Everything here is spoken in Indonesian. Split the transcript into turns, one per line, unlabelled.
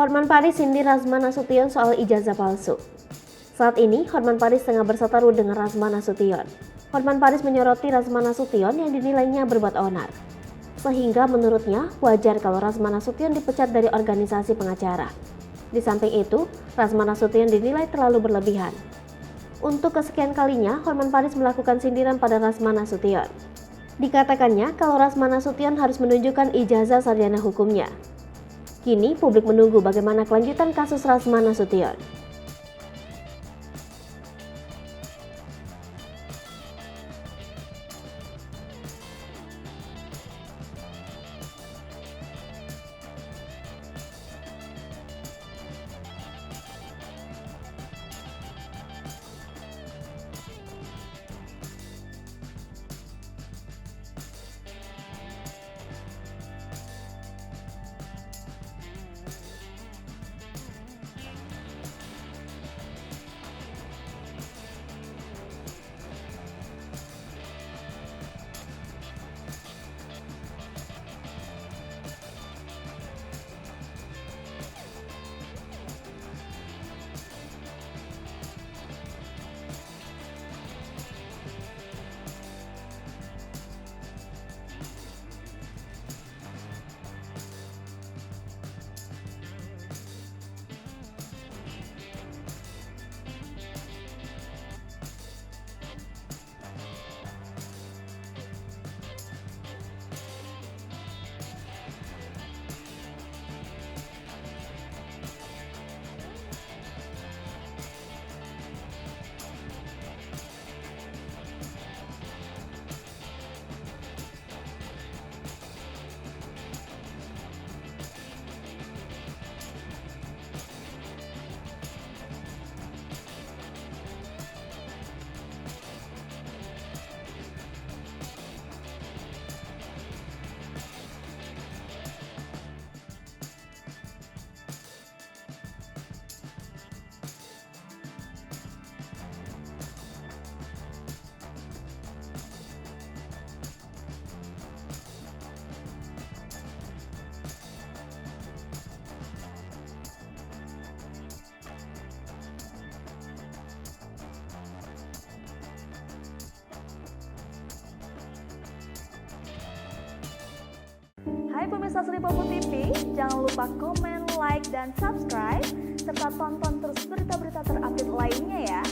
Hotman Paris sindir Rasman Nasution soal ijazah palsu. Saat ini, Hotman Paris tengah berseteru dengan Rasman Nasution. Hotman Paris menyoroti Rasman Nasution yang dinilainya berbuat onar. Sehingga menurutnya wajar kalau Rasman Nasution dipecat dari organisasi pengacara. Di samping itu, Rasman Nasution dinilai terlalu berlebihan. Untuk kesekian kalinya, Hotman Paris melakukan sindiran pada Rasman Nasution. Dikatakannya kalau Rasman Nasution harus menunjukkan ijazah sarjana hukumnya. Kini publik menunggu bagaimana kelanjutan kasus Rasman Nasution.
Hai pemirsa Sri Popo TV, jangan lupa komen, like, dan subscribe, serta tonton terus berita-berita terupdate lainnya ya.